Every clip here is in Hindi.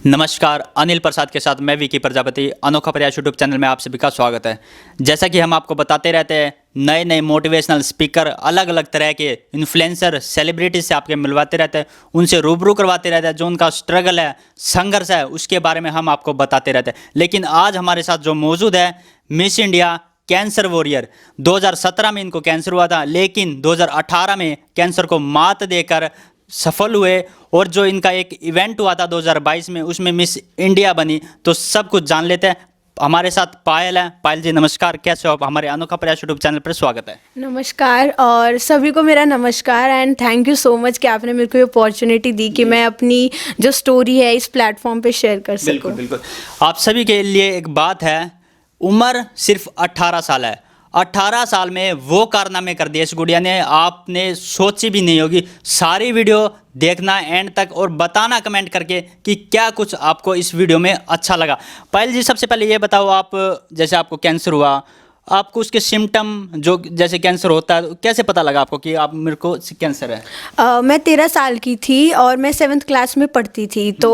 नमस्कार, अनिल प्रसाद के साथ मैं विकी प्रजापति। अनोखा प्रयास यूट्यूब चैनल में आप सभी का स्वागत है। जैसा कि हम आपको बताते रहते हैं, नए नए मोटिवेशनल स्पीकर, अलग अलग तरह के इन्फ्लुएंसर, सेलिब्रिटी से आपके मिलवाते रहते हैं, उनसे रूबरू करवाते रहते हैं। जो उनका स्ट्रगल है, संघर्ष है, उसके बारे में हम आपको बताते रहते हैं। लेकिन आज हमारे साथ जो मौजूद है, मिस इंडिया कैंसर वॉरियर। 2017 में इनको कैंसर हुआ था, लेकिन 2018 में कैंसर को मात देकर सफल हुए। और जो इनका एक इवेंट हुआ था 2022 में, उसमें मिस इंडिया बनी। तो सब कुछ जान लेते हैं। हमारे साथ पायल है। पायल जी नमस्कार, कैसे हो आप? हमारे अनोखा प्रयास यूट्यूब चैनल पर स्वागत है। नमस्कार, और सभी को मेरा नमस्कार and thank you so much कि आपने मेरे को ये अपॉर्चुनिटी दी कि मैं अपनी जो स्टोरी है इस प्लेटफॉर्म पे शेयर कर सकूं। बिल्कुल बिल्कुल। आप सभी के लिए एक बात है, उम्र सिर्फ 18 साल है। 18 साल में वो कारनामे कर दिए इस गुड़िया ने, आपने सोची भी नहीं होगी। सारी वीडियो देखना एंड तक और बताना कमेंट करके कि क्या कुछ आपको इस वीडियो में अच्छा लगा। पायल जी, सबसे पहले ये बताओ, आप जैसे आपको कैंसर हुआ, आपको उसके सिम्टम, जो जैसे कैंसर होता है, कैसे पता लगा आपको कि आप मेरे को कैंसर है? मैं 13 साल की थी और मैं 7th क्लास में पढ़ती थी। तो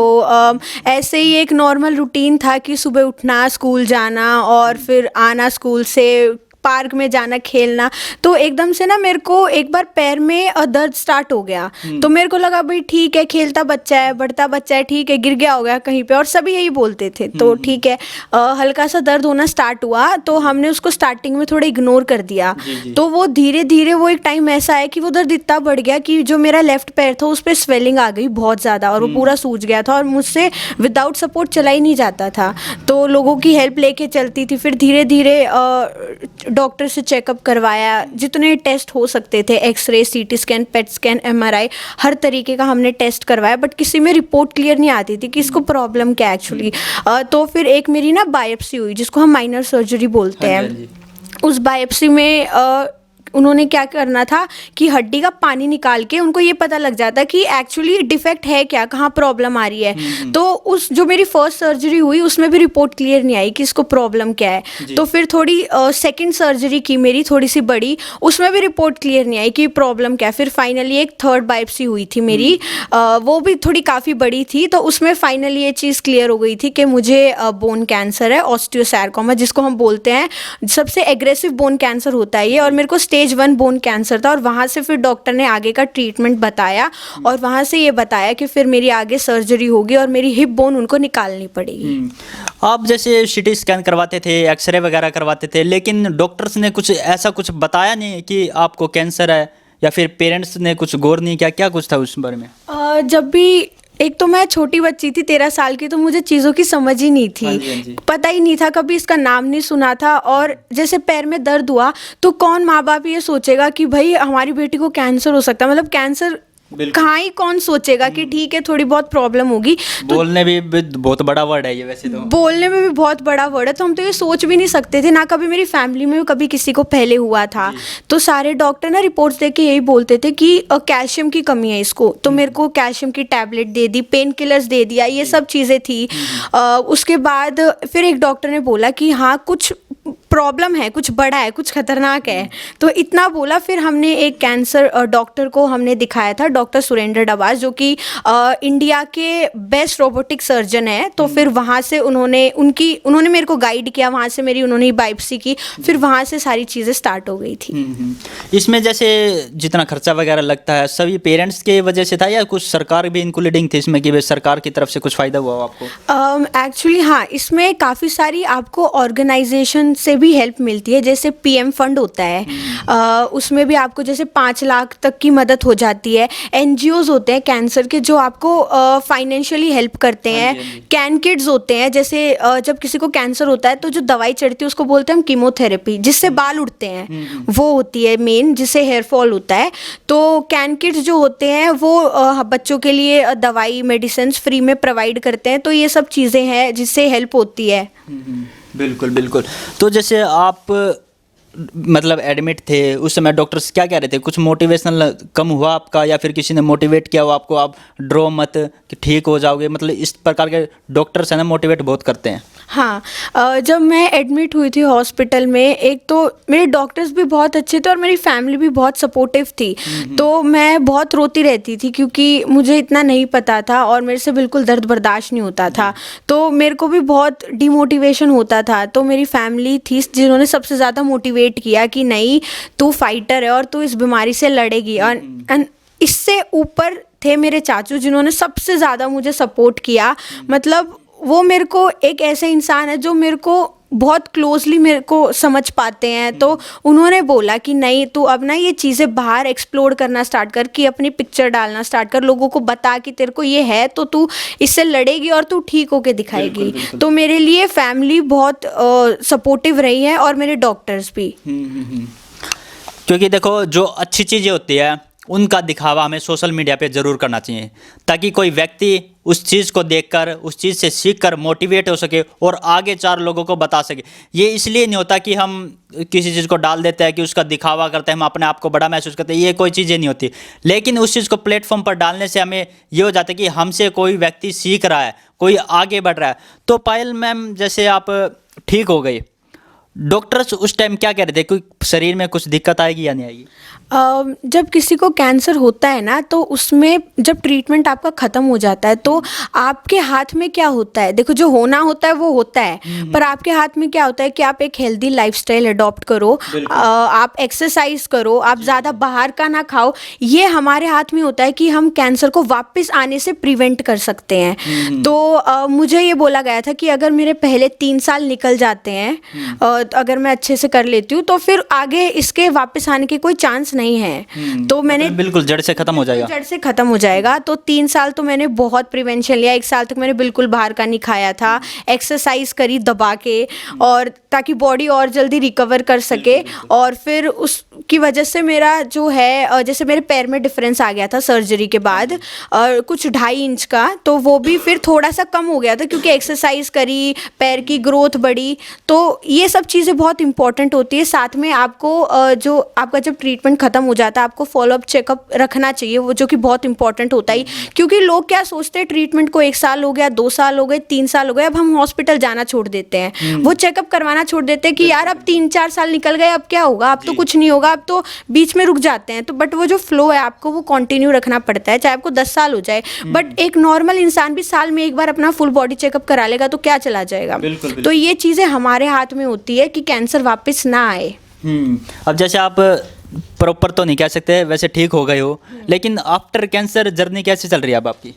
ऐसे ही एक नॉर्मल रूटीन था कि सुबह उठना, स्कूल जाना और फिर आना स्कूल से, पार्क में जाना, खेलना। तो एकदम से ना मेरे को एक बार पैर में दर्द स्टार्ट हो गया। तो मेरे को लगा भाई ठीक है, खेलता बच्चा है, बढ़ता बच्चा है, ठीक है, गिर गया होगा कहीं पे, और सभी यही बोलते थे। तो ठीक है, हल्का सा दर्द होना स्टार्ट हुआ। तो हमने उसको स्टार्टिंग में थोड़ा इग्नोर कर दिया। तो वो धीरे धीरे वो एक टाइम ऐसा है कि वो दर्द इतना बढ़ गया कि जो मेरा लेफ्ट पैर था उस पर स्वेलिंग आ गई बहुत ज़्यादा, और वो पूरा सूज गया था और मुझसे विदाउट सपोर्ट चला ही नहीं जाता था। तो लोगों की हेल्प लेके चलती थी। फिर धीरे धीरे डॉक्टर से चेकअप करवाया, जितने टेस्ट हो सकते थे, x-ray, CT scan, PET scan, MRI, हर तरीके का हमने टेस्ट करवाया। बट किसी में रिपोर्ट क्लियर नहीं आती थी कि इसको प्रॉब्लम क्या है एक्चुअली। तो फिर एक मेरी ना बायोप्सी हुई, जिसको हम माइनर सर्जरी बोलते हैं। उस बायोप्सी में उन्होंने क्या करना था कि हड्डी का पानी निकाल के उनको ये पता लग जाता कि एक्चुअली डिफेक्ट है क्या, कहाँ प्रॉब्लम आ रही है। तो उस जो मेरी फर्स्ट सर्जरी हुई उसमें भी रिपोर्ट क्लियर नहीं आई कि इसको प्रॉब्लम क्या है। तो फिर थोड़ी सेकंड सर्जरी की मेरी, थोड़ी सी बड़ी, उसमें भी रिपोर्ट क्लियर नहीं आई कि प्रॉब्लम क्या है। फिर फाइनली एक थर्ड बायोप्सी हुई थी मेरी, वो भी थोड़ी काफ़ी बड़ी थी। तो उसमें फाइनली ये चीज़ क्लियर हो गई थी कि मुझे बोन कैंसर है, ऑस्टियोसार्कोमा, जिसको हम बोलते हैं। सबसे एग्रेसिव बोन कैंसर होता है ये, और मेरे को स्टेज 1 बोन कैंसर था। और वहाँ से फिर डॉक्टर ने आगे का ट्रीटमेंट बताया, और वहाँ से ये बताया कि फिर मेरी आगे सर्जरी होगी और मेरी हिप बोन उनको निकालनी पड़ेगी। आप जैसे CT स्कैन करवाते थे, एक्सरे वगैरह करवाते थे, लेकिन डॉक्टर्स ने कुछ ऐसा कुछ बताया नहीं कि आपको कैंसर है, या फिर पेरेंट्स ने कुछ गौर नहीं किया? क्या कुछ था उस बारे में? जब भी, एक तो मैं छोटी बच्ची थी, 13 साल की, तो मुझे चीज़ों की समझ ही नहीं थी। हाँ जी। पता ही नहीं था, कभी इसका नाम नहीं सुना था। और जैसे पैर में दर्द हुआ तो कौन माँ बाप ये सोचेगा कि भाई हमारी बेटी को कैंसर हो सकता है। मतलब कैंसर कहाँ ही कौन सोचेगा कि ठीक है थोड़ी बहुत प्रॉब्लम होगी। तो बोलने भी बहुत बड़ा वर्ड है ये, वैसे तो बोलने में भी बहुत बड़ा वर्ड है। तो हम तो ये सोच भी नहीं सकते थे ना, कभी मेरी फैमिली में कभी किसी को पहले हुआ था। तो सारे डॉक्टर ना रिपोर्ट्स देख के यही बोलते थे कि कैल्शियम की कमी है इसको। तो मेरे को कैल्शियम की टैबलेट दे दी, पेन किलर्स दे दिया, ये सब चीज़ें थी। उसके बाद फिर एक डॉक्टर ने बोला कि हाँ कुछ प्रॉब्लम है, कुछ बड़ा है, कुछ खतरनाक है। तो इतना बोला। फिर हमने एक कैंसर डॉक्टर को हमने दिखाया था, डॉक्टर सुरेंद्र डबास, जो कि इंडिया के बेस्ट रोबोटिक सर्जन है। तो फिर वहाँ से उन्होंने मेरे को गाइड किया, वहाँ से मेरी उन्होंने बायोप्सी की, फिर वहाँ से सारी चीज़ें स्टार्ट हो गई थी। इसमें जैसे जितना खर्चा वगैरह लगता है, सभी पेरेंट्स के वजह से था, या कुछ सरकार भी इंक्लूडिंग थी इसमें, कि सरकार की तरफ से कुछ फ़ायदा हुआ आपको? एक्चुअली हाँ, इसमें काफ़ी सारी आपको ऑर्गेनाइजेशन से भी हेल्प मिलती है। जैसे PM फंड होता है, उसमें भी आपको जैसे 5 लाख तक की मदद हो जाती है। NGOs होते हैं कैंसर के, जो आपको फाइनेंशियली हेल्प करते हैं। कैन किड्स होते हैं, जैसे जब किसी को कैंसर होता है तो जो दवाई चढ़ती है उसको बोलते हैं हम कीमोथेरेपी, जिससे बाल उड़ते हैं, वो होती है मेन, जिससे हेयर फॉल होता है। तो कैन किड्स जो होते हैं वो बच्चों के लिए दवाई, मेडिसिन फ्री में प्रोवाइड करते हैं। तो ये सब चीज़ें हैं जिससे हेल्प होती है। बिल्कुल बिल्कुल। तो जैसे आप मतलब एडमिट थे उस समय, डॉक्टर्स क्या कह रहे थे? कुछ मोटिवेशनल कम हुआ आपका, या फिर किसी ने मोटिवेट किया हो आपको, आप ड्रो मत कि ठीक हो जाओगे? मतलब इस प्रकार के डॉक्टर्स है ना, मोटिवेट बहुत करते हैं। हाँ, जब मैं एडमिट हुई थी हॉस्पिटल में, एक तो मेरे डॉक्टर्स भी बहुत अच्छे थे और मेरी फैमिली भी बहुत सपोर्टिव थी। तो मैं बहुत रोती रहती थी क्योंकि मुझे इतना नहीं पता था और मेरे से बिल्कुल दर्द बर्दाश्त नहीं होता था। तो मेरे को भी बहुत डिमोटिवेशन होता था। तो मेरी फैमिली थी जिन्होंने सबसे ज़्यादा मोटिवेट किया कि नहीं, तू फाइटर है और तू इस बीमारी से लड़ेगी। और इससे ऊपर थे मेरे चाचू जिन्होंने सबसे ज़्यादा मुझे सपोर्ट किया। मतलब वो मेरे को एक ऐसे इंसान है जो मेरे को बहुत क्लोजली मेरे को समझ पाते हैं। तो उन्होंने बोला कि नहीं, तू अब ना ये चीज़ें बाहर एक्सप्लोर करना स्टार्ट कर, कि अपनी पिक्चर डालना स्टार्ट कर, लोगों को बता कि तेरे को ये है तो तू इससे लड़ेगी और तू ठीक होके दिखाएगी। तो मेरे लिए फैमिली बहुत सपोर्टिव रही है और मेरे डॉक्टर्स भी। क्योंकि देखो, जो अच्छी चीज़ें होती है उनका दिखावा हमें सोशल मीडिया पे ज़रूर करना चाहिए, ताकि कोई व्यक्ति उस चीज़ को देखकर, उस चीज़ से सीखकर मोटिवेट हो सके और आगे 4 लोगों को बता सके। ये इसलिए नहीं होता कि हम किसी चीज़ को डाल देते हैं कि उसका दिखावा करते हैं, हम अपने आप को बड़ा महसूस करते हैं, ये कोई चीज़ें नहीं होती। लेकिन उस चीज़ को प्लेटफॉर्म पर डालने से हमें ये हो जाता है कि हमसे कोई व्यक्ति सीख रहा है, कोई आगे बढ़ रहा है। तो पायल मैम, जैसे आप ठीक हो गई, डॉक्टर्स उस टाइम क्या कह रहे थे, कोई शरीर में कुछ दिक्कत आएगी या नहीं आएगी? जब किसी को कैंसर होता है ना, तो उसमें जब ट्रीटमेंट आपका ख़त्म हो जाता है तो आपके हाथ में क्या होता है, देखो जो होना होता है वो होता है, पर आपके हाथ में क्या होता है कि आप एक हेल्दी लाइफस्टाइल अडॉप्ट करो, आप एक्सरसाइज करो, आप ज़्यादा बाहर का ना खाओ। ये हमारे हाथ में होता है कि हम कैंसर को वापस आने से प्रिवेंट कर सकते हैं। तो मुझे ये बोला गया था कि अगर मेरे पहले 3 साल निकल जाते हैं, अगर मैं अच्छे से कर लेती हूँ, तो फिर आगे इसके वापस आने के कोई चांस नहीं है। तो मैंने बिल्कुल जड़ से खत्म हो जाएगा। जड़ से खत्म हो जाएगा। तो 3 साल तो मैंने बहुत प्रिवेंशन लिया। 1 साल तक मैंने बिल्कुल बाहर का नहीं खाया था, एक्सरसाइज करी दबा के, और ताकि बॉडी और जल्दी रिकवर कर सके। और फिर उसकी वजह से मेरा जो है, जैसे मेरे पैर में डिफरेंस आ गया था सर्जरी के बाद, कुछ 2.5 इंच का, तो वो भी फिर थोड़ा सा कम हो गया था क्योंकि एक्सरसाइज करी, पैर की ग्रोथ बढ़ी। तो ये सब चीज़ें बहुत इंपॉर्टेंट होती है। साथ में आपको जो आपका जब ट्रीटमेंट खत्म हो जाता है, आपको फॉलोअप चेकअप रखना चाहिए, वो जो कि बहुत इंपॉर्टेंट होता है। क्योंकि लोग क्या सोचते हैं, ट्रीटमेंट को 1 साल हो गया, 2 साल हो गए, 3 साल हो गए, अब हम हॉस्पिटल जाना छोड़ देते हैं, वो चेकअप करवाना छोड़ देते हैं कि यार अब 3-4 साल निकल गए, अब क्या होगा, अब तो कुछ नहीं होगा, अब तो बीच में रुक जाते हैं। तो बट वो जो फ्लो है आपको वो कंटिन्यू रखना पड़ता है, चाहे आपको 10 साल हो जाए। बट एक नॉर्मल इंसान भी साल में 1 बार अपना फुल बॉडी चेकअप करा लेगा तो क्या चला जाएगा। तो ये चीज़ें हमारे हाथ में होती है कि कैंसर वापस ना आए। अब जैसे आप प्रॉपर तो नहीं कह सकते, वैसे ठीक हो गए हो, लेकिन आफ्टर कैंसर जर्नी कैसे चल रही है अब आपकी?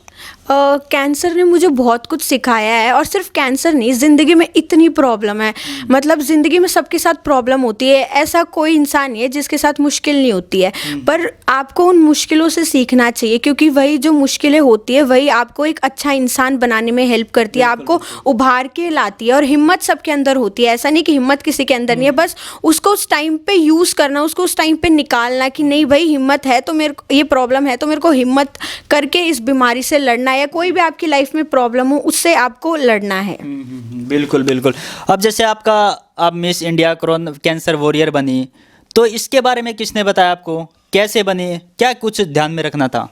कैंसर ने मुझे बहुत कुछ सिखाया है। और सिर्फ कैंसर नहीं, ज़िंदगी में इतनी प्रॉब्लम है। मतलब ज़िंदगी में सबके साथ प्रॉब्लम होती है, ऐसा कोई इंसान नहीं है जिसके साथ मुश्किल नहीं होती है। पर आपको उन मुश्किलों से सीखना चाहिए, क्योंकि वही जो मुश्किलें होती है वही आपको एक अच्छा इंसान बनाने में हेल्प करती है, आपको उभार के लाती है। और हिम्मत सबके अंदर होती है, ऐसा नहीं कि हिम्मत किसी के अंदर नहीं है, बस उसको उस टाइम पे यूज़ करना, उसको उस टाइम पे निकालना कि नहीं भाई हिम्मत है तो मेरे को ये प्रॉब्लम है तो मेरे को हिम्मत करके इस बीमारी से लड़ना है, या कोई भी आपकी लाइफ में प्रॉब्लम हो उससे आपको लड़ना है। बिल्कुल बिल्कुल। अब जैसे आप मिस इंडिया कैंसर वॉरियर बनी, तो इसके बारे में किसने बताया आपको, कैसे बनी, क्या कुछ ध्यान में रखना था?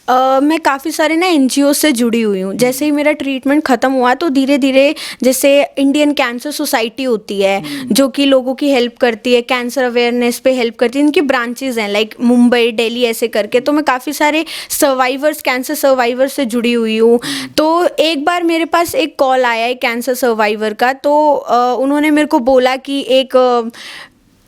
मैं काफ़ी सारे ना NGO से जुड़ी हुई हूँ। जैसे ही मेरा ट्रीटमेंट ख़त्म हुआ तो धीरे धीरे, जैसे इंडियन कैंसर सोसाइटी होती है जो कि लोगों की हेल्प करती है, कैंसर अवेयरनेस पे हेल्प करती है, इनकी ब्रांचेज़ हैं लाइक मुंबई, दिल्ली ऐसे करके। तो मैं काफ़ी सारे सर्वाइवर्स, कैंसर सर्वाइवर से जुड़ी हुई हूँ। तो एक बार मेरे पास एक कॉल आया है कैंसर सर्वाइवर का, तो उन्होंने मेरे को बोला कि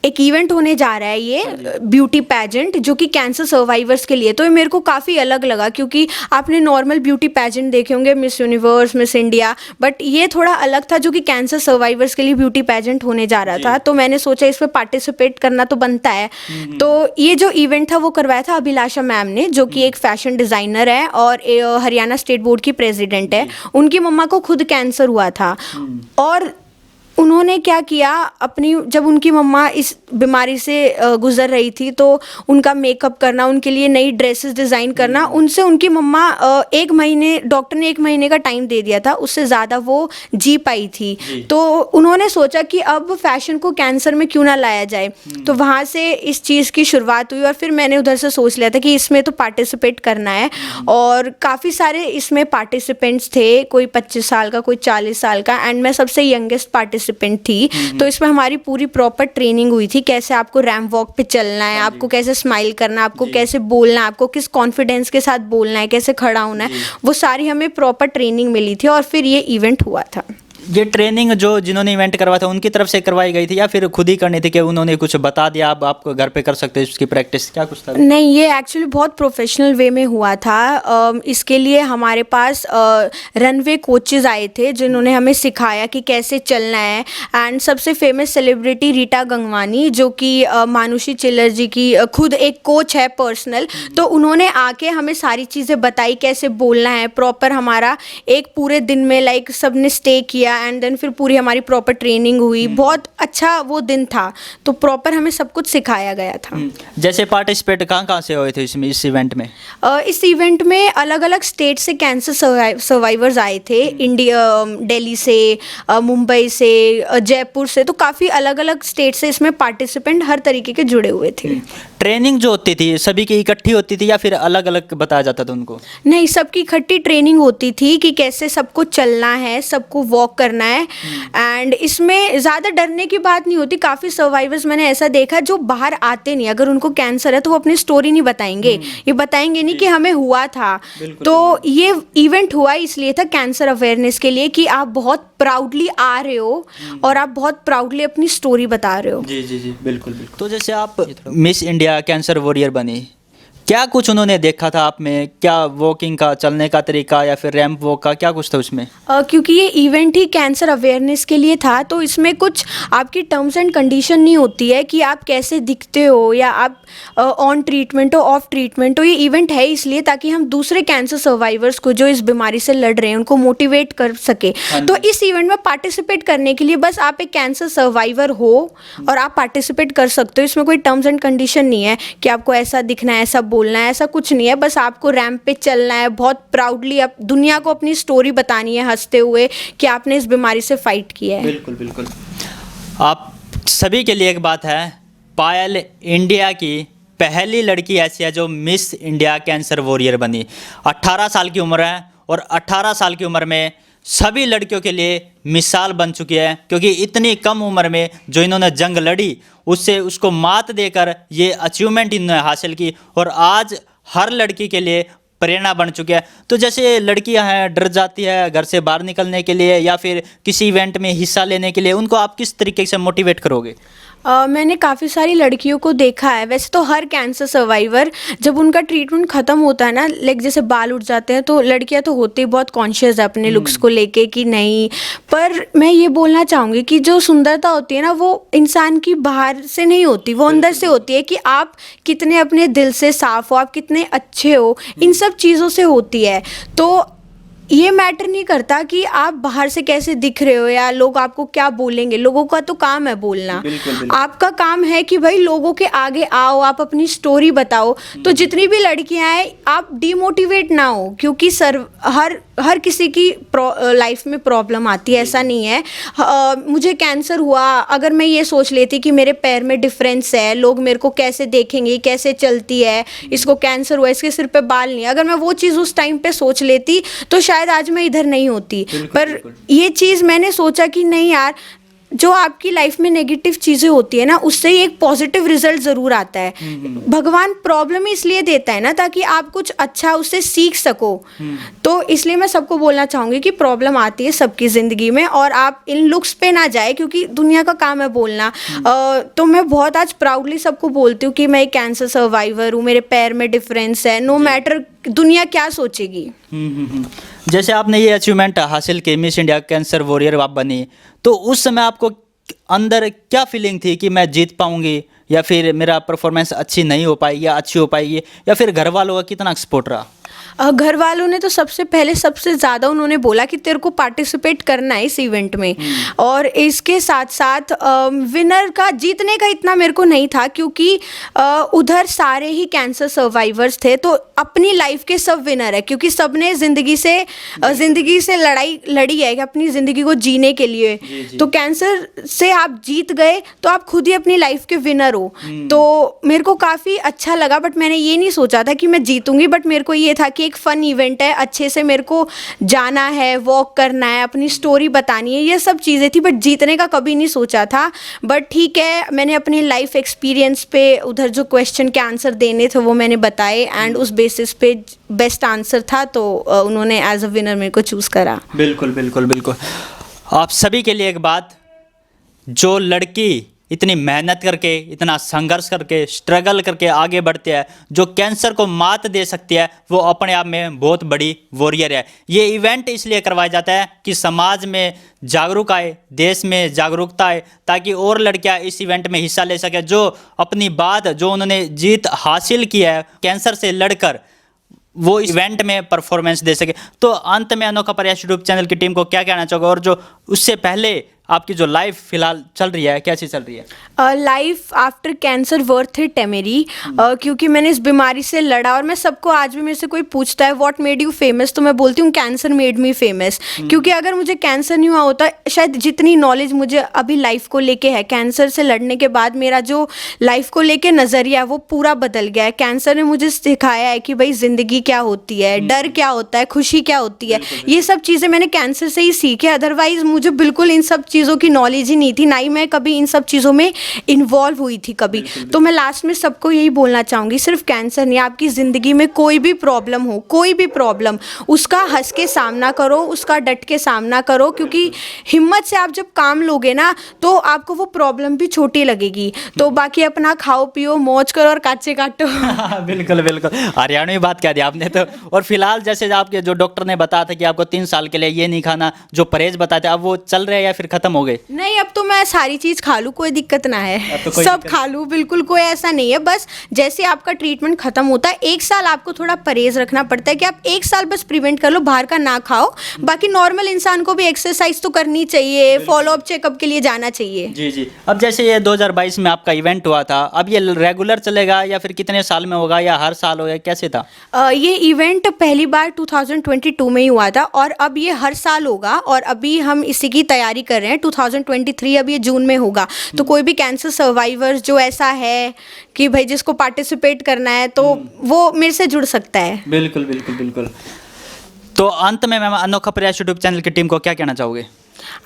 एक इवेंट होने जा रहा है, ये ब्यूटी पैजेंट, जो कि कैंसर सर्वाइवर्स के लिए। तो ये मेरे को काफ़ी अलग लगा, क्योंकि आपने नॉर्मल ब्यूटी पैजेंट देखे होंगे, miss universe, miss India, but ये थोड़ा अलग था जो कि कैंसर सर्वाइवर्स के लिए ब्यूटी पैजेंट होने जा रहा था। तो मैंने सोचा इस पर पार्टिसिपेट करना तो बनता है। तो ये जो इवेंट था वो करवाया था अभिलाषा मैम ने, जो कि एक फैशन डिज़ाइनर है और हरियाणा स्टेट बोर्ड की प्रेजिडेंट है। उनकी मम्मा को खुद कैंसर हुआ था, और उन्होंने क्या किया, अपनी जब उनकी मम्मा इस बीमारी से गुजर रही थी तो उनका मेकअप करना, उनके लिए नई ड्रेसेस डिज़ाइन करना, उनसे उनकी मम्मा 1 महीने, डॉक्टर ने 1 महीने का टाइम दे दिया था, उससे ज़्यादा वो जी पाई थी। तो उन्होंने सोचा कि अब फैशन को कैंसर में क्यों ना लाया जाए। तो वहाँ से इस चीज़ की शुरुआत हुई और फिर मैंने उधर से सोच लिया था कि इसमें तो पार्टिसिपेट करना है। और काफ़ी सारे इसमें पार्टिसिपेंट्स थे, कोई 25 साल का, कोई 40 साल का, एंड मैं सबसे यंगेस्ट पार्टिसिपेंट थी। तो इसमें हमारी पूरी प्रॉपर ट्रेनिंग हुई थी, कैसे आपको रैंप वॉक पे चलना है, आपको कैसे स्माइल करना है, आपको कैसे बोलना है, आपको किस कॉन्फिडेंस के साथ बोलना है, कैसे खड़ा होना है, वो सारी हमें प्रॉपर ट्रेनिंग मिली थी और फिर ये इवेंट हुआ था। ये ट्रेनिंग जो जिन्होंने इवेंट करवाया था उनकी तरफ से करवाई गई थी या फिर खुद ही करनी थी कि उन्होंने कुछ बता दिया अब आप घर पे कर सकते हो इसकी प्रैक्टिस, क्या कुछ था? नहीं, ये एक्चुअली बहुत प्रोफेशनल वे में हुआ था। इसके लिए हमारे पास रनवे कोचेज़ आए थे जिन्होंने हमें सिखाया कि कैसे चलना है। एंड सबसे फेमस सेलिब्रिटी रीटा गंगवानी, जो कि मानुषी चिल्लर जी की खुद एक कोच है पर्सनल, तो उन्होंने आके हमें सारी चीज़ें बताई, कैसे बोलना है प्रॉपर। हमारा एक पूरे दिन में लाइक सबने स्टे किया एंड देन फिर पूरी हमारी प्रॉपर ट्रेनिंग हुई। बहुत अच्छा वो दिन था, तो प्रॉपर हमें सब कुछ सिखाया गया था। जैसे पार्टिसिपेट कहाँ से हुए थे इसमें, इस इवेंट में? इस इवेंट में अलग अलग स्टेट से कैंसर सर्वाइवर्स आए थे, इंडिया, दिल्ली से, मुंबई से, जयपुर से, तो काफ़ी अलग अलग स्टेट से इसमें पार्टिसिपेंट हर तरीके के जुड़े हुए थे। ट्रेनिंग जो होती थी सभी की इकट्ठी होती थी या फिर अलग अलग बताया जाता था उनको? नहीं, सबकी इकट्ठी ट्रेनिंग होती थी कि कैसे सबको चलना है, सबको वॉक करना है। एंड इसमें ज़्यादा डरने की बात नहीं होती। काफ़ी सर्वाइवर्स मैंने ऐसा देखा जो बाहर आते नहीं, अगर उनको कैंसर है तो वो अपनी स्टोरी नहीं बताएंगे, ये बताएंगे नहीं कि हमें हुआ था। तो ये इवेंट हुआ इसलिए था कैंसर अवेयरनेस के लिए, कि आप बहुत प्राउडली आ रहे हो और आप बहुत प्राउडली अपनी स्टोरी बता रहे हो। जी जी जी, बिल्कुल बिल्कुल। तो जैसे आप मिस इंडिया कैंसर वॉरियर बनी, क्या कुछ उन्होंने देखा था आप में? क्या वॉकिंग का, चलने का तरीका या फिर रैंप वॉक का, क्या कुछ था उसमें? क्योंकि ये इवेंट ही कैंसर अवेयरनेस के लिए था, तो इसमें कुछ आपकी टर्म्स एंड कंडीशन नहीं होती है कि आप कैसे दिखते हो या आप ऑन ट्रीटमेंट हो, ऑफ ट्रीटमेंट हो। ये इवेंट है इसलिए ताकि हम दूसरे कैंसर सर्वाइवर्स को जो इस बीमारी से लड़ रहे हैं उनको मोटिवेट कर सके। तो इस इवेंट में पार्टिसिपेट करने के लिए बस आप एक कैंसर सर्वाइवर हो और आप पार्टिसिपेट कर सकते हो। इसमें कोई टर्म्स एंड कंडीशन नहीं है कि आपको ऐसा दिखना है, ऐसा बोलना है, ऐसा कुछ नहीं है। बस आपको रैंप पे चलना है, बहुत प्राउडली आप दुनिया को अपनी स्टोरी बतानी है हंसते हुए कि आपने इस बीमारी से फाइट किया है। बिल्कुल बिल्कुल। आप सभी के लिए एक बात है, पायल इंडिया की पहली लड़की ऐसी है जो मिस इंडिया कैंसर वॉरियर बनी। 18 साल की उम्र है और 18 साल की उम्र में सभी लड़कियों के लिए मिसाल बन चुकी है, क्योंकि इतनी कम उम्र में जो इन्होंने जंग लड़ी उससे उसको मात देकर ये अचीवमेंट इन्होंने हासिल की और आज हर लड़की के लिए प्रेरणा बन चुकी है। तो जैसे लड़कियां हैं डर जाती है घर से बाहर निकलने के लिए या फिर किसी इवेंट में हिस्सा लेने के लिए, उनको आप किस तरीके से मोटिवेट करोगे? मैंने काफ़ी सारी लड़कियों को देखा है। वैसे तो हर कैंसर सर्वाइवर जब उनका ट्रीटमेंट ख़त्म होता है ना, लाइक जैसे बाल उठ जाते हैं, तो लड़कियां तो होती ही बहुत कॉन्शियस है अपने लुक्स को लेके कि नहीं। पर मैं ये बोलना चाहूँगी कि जो सुंदरता होती है ना, वो इंसान की बाहर से नहीं होती, वो अंदर से होती है कि आप कितने अपने दिल से साफ़ हो, आप कितने अच्छे हो, इन सब चीज़ों से होती है। तो ये मैटर नहीं करता कि आप बाहर से कैसे दिख रहे हो या लोग आपको क्या बोलेंगे। लोगों का तो काम है बोलना, आपका काम है कि भाई लोगों के आगे आओ, आप अपनी स्टोरी बताओ। तो जितनी भी लड़कियां हैं, आप डीमोटिवेट ना हो, क्योंकि हर किसी की लाइफ में प्रॉब्लम आती है, ऐसा नहीं है। मुझे कैंसर हुआ, अगर मैं ये सोच लेती कि मेरे पैर में डिफरेंस है, लोग मेरे को कैसे देखेंगे, कैसे चलती है, इसको कैंसर हुआ, इसके सिर पे बाल नहीं है, अगर मैं वो चीज़ उस टाइम पे सोच लेती तो शायद आज मैं इधर नहीं होती। पर ये चीज़ मैंने सोचा कि नहीं यार, जो आपकी लाइफ में नेगेटिव चीज़ें होती है ना, उससे ही एक पॉजिटिव रिजल्ट ज़रूर आता है। भगवान प्रॉब्लम इसलिए देता है ना ताकि आप कुछ अच्छा उससे सीख सको। तो इसलिए मैं सबको बोलना चाहूँगी कि प्रॉब्लम आती है सबकी ज़िंदगी में और आप इन लुक्स पे ना जाए, क्योंकि दुनिया का काम है बोलना। तो मैं बहुत आज प्राउडली सबको बोलती हूँ कि मैं एक कैंसर सर्वाइवर हूँ, मेरे पैर में डिफरेंस है, नो मैटर दुनिया क्या सोचेगी। जैसे आपने ये अचीवमेंट हासिल की, मिस इंडिया कैंसर वॉरियर आप बनी, तो उस समय आपको अंदर क्या फीलिंग थी कि मैं जीत पाऊंगी या फिर मेरा परफॉर्मेंस अच्छी नहीं हो पाएगी या अच्छी हो पाएगी, या फिर घर वालों का कितना सपोर्ट रहा? घर वालों ने तो सबसे पहले सबसे ज़्यादा उन्होंने बोला कि तेरे को पार्टिसिपेट करना है इस इवेंट में। और इसके साथ साथ विनर का जीतने का इतना मेरे को नहीं था, क्योंकि उधर सारे ही कैंसर सर्वाइवर्स थे, तो अपनी लाइफ के सब विनर है, क्योंकि सबने ज़िंदगी से लड़ाई लड़ी है कि अपनी ज़िंदगी को जीने के लिए। तो कैंसर से आप जीत गए तो आप खुद ही अपनी लाइफ के विनर हो। तो मेरे को काफ़ी अच्छा लगा, बट मैंने ये नहीं सोचा था कि मैं जीतूंगी, बट मेरे को ये था कि एक फ़न इवेंट है, अच्छे से मेरे को जाना है, वॉक करना है, अपनी स्टोरी बतानी है, ये सब चीज़ें थी, बट जीतने का कभी नहीं सोचा था। बट ठीक है, मैंने अपने लाइफ एक्सपीरियंस पे उधर जो क्वेश्चन के आंसर देने थे वो मैंने बताए, एंड उस बेसिस पे बेस्ट आंसर था, तो उन्होंने एज अ विनर मेरे को चूज़ करा। बिल्कुल बिल्कुल बिल्कुल। आप सभी के लिए एक बात, जो लड़की इतनी मेहनत करके, इतना संघर्ष करके, स्ट्रगल करके आगे बढ़ती है, जो कैंसर को मात दे सकती है, वो अपने आप में बहुत बड़ी वॉरियर है। ये इवेंट इसलिए करवाया जाता है कि समाज में जागरूक आए, देश में जागरूकता आए, ताकि और लड़कियां इस इवेंट में हिस्सा ले सकें, जो अपनी बात, जो उन्होंने जीत हासिल की है कैंसर से लड़कर, वो इवेंट में परफॉर्मेंस दे सके। तो अंत में अनोखा प्रयास यूट्यूब चैनल की टीम को क्या कहना चाहोगे, और जो उससे पहले आपकी जो लाइफ फिलहाल चल रही है कैसी चल रही है? Life after cancer worth it है मेरी, क्योंकि मैंने इस बीमारी से लड़ा। और मैं सबको, आज भी मेरे से कोई पूछता है व्हाट मेड यू फेमस, तो मैं बोलती हूँ कैंसर मेड मी फेमस। क्योंकि अगर मुझे कैंसर नहीं हुआ होता, शायद जितनी नॉलेज मुझे अभी लाइफ को लेके है, कैंसर से लड़ने के बाद मेरा जो लाइफ को लेके नज़रिया है वो पूरा बदल गया है। कैंसर ने मुझे सिखाया है कि भाई ज़िंदगी क्या होती है, डर क्या होता है, खुशी क्या होती है, ये सब चीज़ें मैंने कैंसर से ही सीखी। अदरवाइज़ मुझे बिल्कुल इन सब चीज़ों की नॉलेज ही नहीं थी, ना ही मैं कभी इन सब चीज़ों में इन्वॉल्व हुई थी कभी। तो मैं लास्ट में सबको यही बोलना चाहूँगी, सिर्फ कैंसर नहीं, आपकी ज़िंदगी में कोई भी प्रॉब्लम हो, कोई भी प्रॉब्लम, उसका हंस के सामना करो, उसका डट के सामना करो, क्योंकि हिम्मत से आप जब काम लोगे ना तो आपको वो प्रॉब्लम भी छोटी लगेगी। तो बाकी अपना खाओ पियो, मौज करो और काचे काटो। बिल्कुल बिल्कुल, हरियाणवी बात कह दी आपने तो। और फिलहाल जैसे आपके जो डॉक्टर ने बताया था कि आपको 3 साल के लिए ये नहीं खाना, जो परहेज बताए थे, अब वो चल रहे हैं या फिर खत्म हो गए? नहीं, अब तो मैं सारी चीज़ खा लूँ, कोई दिक्कत ना है, तो सब खा लूँ, बिल्कुल कोई ऐसा नहीं है। बस जैसे आपका ट्रीटमेंट खत्म होता है, 1 साल आपको थोड़ा परहेज रखना पड़ता है कि आप 1 साल बस प्रिवेंट कर लो, बाहर का ना खाओ। बाकी नॉर्मल इंसान को भी एक्सरसाइज तो करनी चाहिए, फॉलोअप चेकअप के लिए जाना चाहिए। जी जी। अब जैसे ये 2022 में आपका इवेंट हुआ था, अब ये रेगुलर चलेगा या फिर कितने साल में होगा, या हर साल होगा, कैसे था? ये इवेंट पहली बार 2022 में ही हुआ था, और अब ये हर साल होगा, और अभी हम इसी की तैयारी कर रहे हैं। 2023 अब ये जून में होगा। तो कोई भी कैंसर सर्वाइवर्स जो ऐसा है कि भाई जिसको पार्टिसिपेट करना है, तो वो मेरे से जुड़ सकता है। बिल्कुल बिल्कुल बिल्कुल। तो अंत में मैम, अनोखा प्रयास यूट्यूब चैनल की टीम को क्या कहना चाहोगे?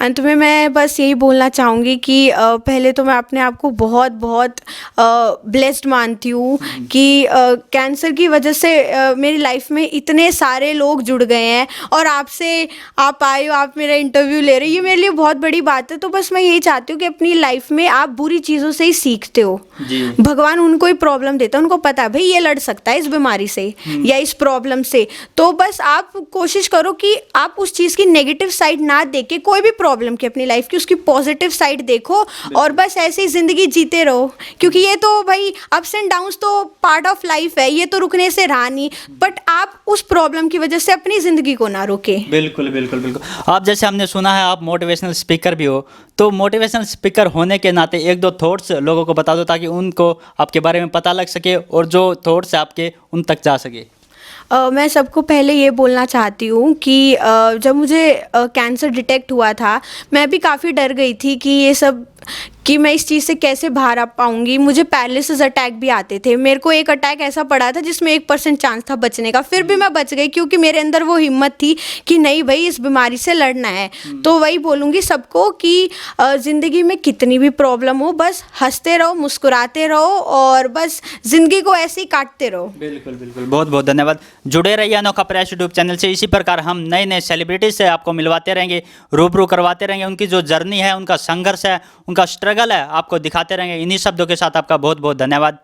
अंत में मैं बस यही बोलना चाहूँगी कि पहले तो मैं अपने आप को बहुत बहुत ब्लेस्ड मानती हूँ कि कैंसर की वजह से मेरी लाइफ में इतने सारे लोग जुड़ गए हैं, और आपसे आप आए हो, आप मेरा इंटरव्यू ले रहे हो, ये मेरे लिए बहुत बड़ी बात है। तो बस मैं यही चाहती हूँ कि अपनी लाइफ में आप बुरी चीज़ों से ही सीखते हो। भगवान उनको ही प्रॉब्लम देता है, उनको पता है भाई ये लड़ सकता है इस बीमारी से या इस प्रॉब्लम से। तो बस आप कोशिश करो कि आप उस चीज़ की नेगेटिव साइड ना देख के, कोई भी प्रॉब्लम की अपनी लाइफ की, उसकी पॉजिटिव साइड देखो, और बस ऐसे ही जिंदगी जीते रहो। क्योंकि ये तो भाई अप्स एंड डाउन्स तो पार्ट ऑफ लाइफ है, ये तो रुकने से रहा नहीं, बट आप उस प्रॉब्लम की वजह से अपनी जिंदगी को ना रोके। बिल्कुल बिल्कुल बिल्कुल। आप जैसे हमने सुना है आप मोटिवेशनल स्पीकर भी हो, तो मोटिवेशनल स्पीकर होने के नाते 1-2 थॉट्स लोगों को बता दो, ताकि उनको आपके बारे में पता लग सके और जो थॉट्स है आपके उन तक जा सके। मैं सबको पहले ये बोलना चाहती हूँ कि जब मुझे कैंसर डिटेक्ट हुआ था, मैं भी काफ़ी डर गई थी कि ये सब, कि मैं इस चीज़ से कैसे बाहर आ पाऊँगी। मुझे पैरालिसिस अटैक भी आते थे, मेरे को एक अटैक ऐसा पड़ा था जिसमें 1% चांस था बचने का, फिर भी मैं बच गई, क्योंकि मेरे अंदर वो हिम्मत थी कि नहीं भाई इस बीमारी से लड़ना है। तो वही बोलूँगी सबको कि ज़िंदगी में कितनी भी प्रॉब्लम हो, बस हंसते रहो, मुस्कुराते रहो, और बस ज़िंदगी को ऐसे ही काटते रहो। बिल्कुल बिल्कुल, बहुत बहुत धन्यवाद। जुड़े रहिए अनोखा प्रयास यूट्यूब चैनल से। इसी प्रकार हम नए नए सेलिब्रिटीज से आपको मिलवाते रहेंगे, रूबरू करवाते रहेंगे, उनकी जो जर्नी है, उनका संघर्ष है, उनका स्ट्रगल है, आपको दिखाते रहेंगे। इन्हीं शब्दों के साथ आपका बहुत बहुत धन्यवाद।